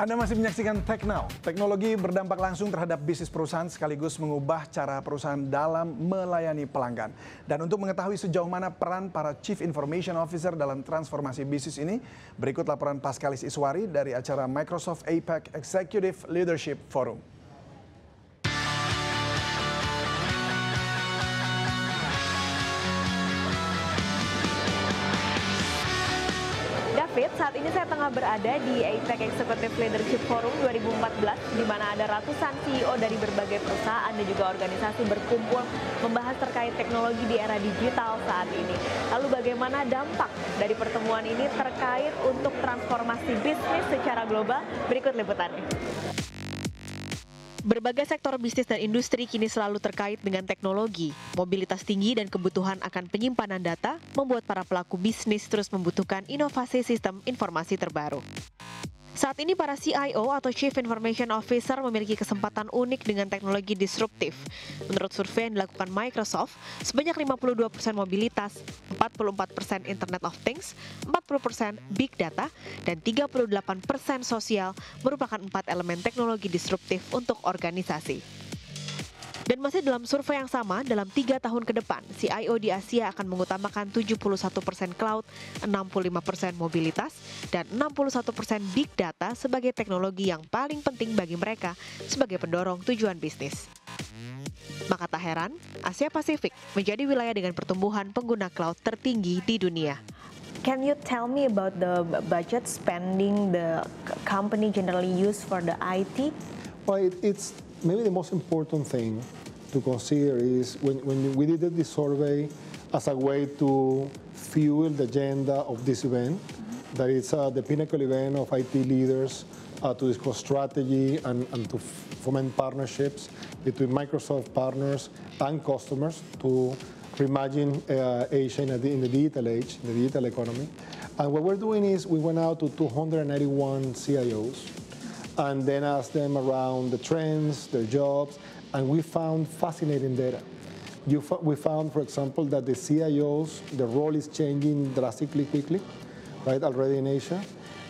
Anda masih menyaksikan Tech Now. Teknologi berdampak langsung terhadap bisnis perusahaan sekaligus mengubah cara perusahaan dalam melayani pelanggan. Dan untuk mengetahui sejauh mana peran para Chief Information Officer dalam transformasi bisnis ini, berikut laporan Paskalis Iswari dari acara Microsoft APAC Executive Leadership Forum. Saat ini saya tengah berada di APAC Executive Leadership Forum 2014, di mana ada ratusan CEO dari berbagai perusahaan dan juga organisasi berkumpul membahas terkait teknologi di era digital saat ini. Lalu bagaimana dampak dari pertemuan ini terkait untuk transformasi bisnis secara global? Berikut liputannya. Berbagai sektor bisnis dan industri kini selalu terkait dengan teknologi. Mobilitas tinggi dan kebutuhan akan penyimpanan data membuat para pelaku bisnis terus membutuhkan inovasi sistem informasi terbaru. Saat ini para CIO atau Chief Information Officer memiliki kesempatan unik dengan teknologi disruptif. Menurut survei yang dilakukan Microsoft, sebanyak 52% mobilitas, 44% Internet of Things, 40% Big Data, dan 38% sosial merupakan 4 elemen teknologi disruptif untuk organisasi. Dan masih dalam survei yang sama, dalam 3 tahun ke depan, CIO di Asia akan mengutamakan 71% cloud, 65% mobilitas, dan 61% big data sebagai teknologi yang paling penting bagi mereka sebagai pendorong tujuan bisnis. Maka tak heran, Asia Pasifik menjadi wilayah dengan pertumbuhan pengguna cloud tertinggi di dunia. Can you tell me about the budget spending the company generally use for the IT? Well, it's maybe the most important thing to consider is when we did this survey as a way to fuel the agenda of this event, that it's the pinnacle event of IT leaders to discuss strategy and to foment partnerships between Microsoft partners and customers to reimagine Asia in the digital age, in the digital economy. And what we're doing is we went out to 291 CIOs and then asked them around the trends, their jobs, and we found fascinating data. We found, for example, that the CIOs, the role is changing drastically quickly, right, already in Asia,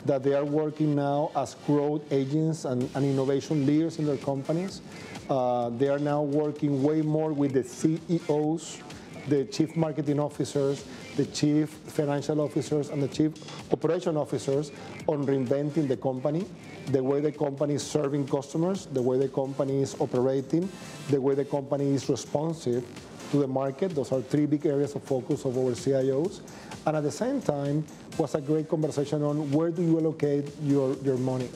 that they are working now as growth agents and innovation leaders in their companies. They are now working way more with the CEOs, the chief marketing officers, the chief financial officers, and the chief operation officers on reinventing the company, the way the company is serving customers, the way the company is operating, the way the company is responsive to the market. Those are 3 big areas of focus of our CIOs. And at the same time, was a great conversation on where do you allocate your money.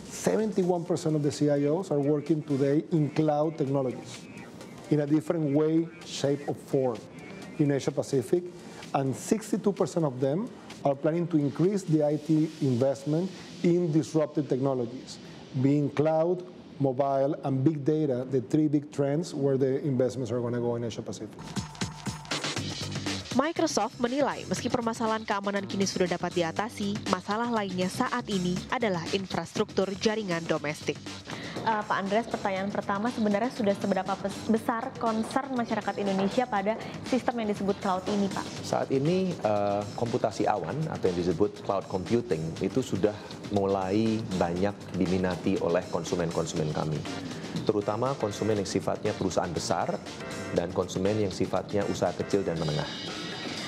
71% of the CIOs are working today in cloud technologies in a different way, shape, or form in Asia Pacific, and 62% of them are planning to increase the IT investment in disruptive technologies, being cloud, mobile, and big data, the 3 big trends where the investments are going to go in Asia Pacific. Microsoft menilai meski permasalahan keamanan kini sudah dapat diatasi, masalah lainnya saat ini adalah infrastruktur jaringan domestik. Pak Andreas, pertanyaan pertama sebenarnya sudah seberapa besar concern masyarakat Indonesia pada sistem yang disebut cloud ini, Pak? Saat ini komputasi awan atau yang disebut cloud computing itu sudah mulai banyak diminati oleh konsumen-konsumen kami. Terutama konsumen yang sifatnya perusahaan besar dan konsumen yang sifatnya usaha kecil dan menengah.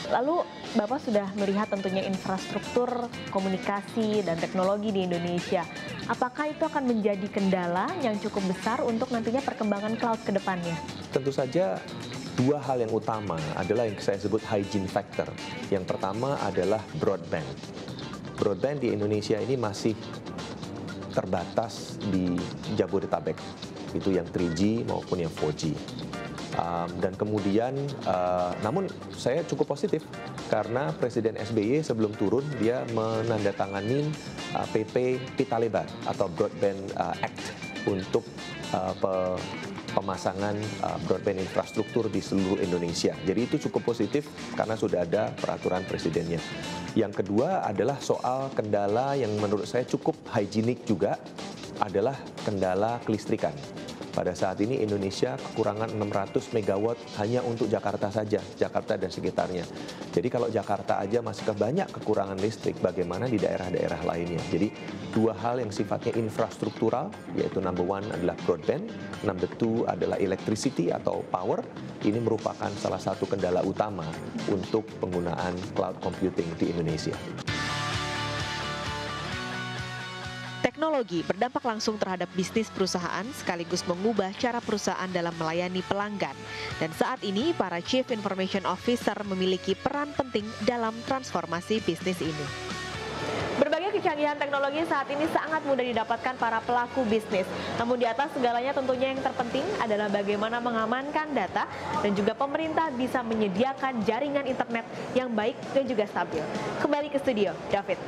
Lalu Bapak sudah melihat tentunya infrastruktur komunikasi dan teknologi di Indonesia. Apakah itu akan menjadi kendala yang cukup besar untuk nantinya perkembangan cloud ke depannya? Tentu saja 2 hal yang utama adalah yang saya sebut hygiene factor. Yang pertama adalah broadband. Broadband di Indonesia ini masih terbatas di Jabodetabek. Itu yang 3G maupun yang 4G. Dan kemudian, namun saya cukup positif karena Presiden SBY sebelum turun dia menandatangani PP Pita Lebar atau Broadband Act untuk pemasangan broadband infrastruktur di seluruh Indonesia. Jadi itu cukup positif karena sudah ada peraturan presidennya. Yang kedua adalah soal kendala yang menurut saya cukup higienik juga adalah kendala kelistrikan. Pada saat ini Indonesia kekurangan 600 megawatt hanya untuk Jakarta saja, Jakarta dan sekitarnya. Jadi kalau Jakarta aja masih banyak kekurangan listrik, bagaimana di daerah-daerah lainnya. Jadi dua hal yang sifatnya infrastruktural, yaitu number one adalah broadband, number two adalah electricity atau power. Ini merupakan salah satu kendala utama untuk penggunaan cloud computing di Indonesia. Teknologi berdampak langsung terhadap bisnis perusahaan sekaligus mengubah cara perusahaan dalam melayani pelanggan. Dan saat ini para Chief Information Officer memiliki peran penting dalam transformasi bisnis ini. Berbagai kecanggihan teknologi saat ini sangat mudah didapatkan para pelaku bisnis. Namun di atas segalanya tentunya yang terpenting adalah bagaimana mengamankan data dan juga pemerintah bisa menyediakan jaringan internet yang baik dan juga stabil. Kembali ke studio, David.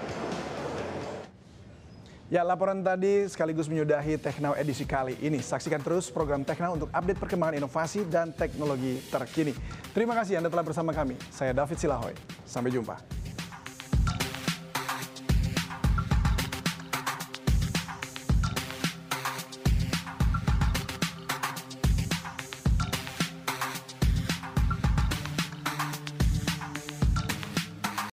Ya, laporan tadi sekaligus menyudahi Tech Now edisi kali ini. Saksikan terus program Tech Now untuk update perkembangan inovasi dan teknologi terkini. Terima kasih Anda telah bersama kami. Saya David Silahoy. Sampai jumpa.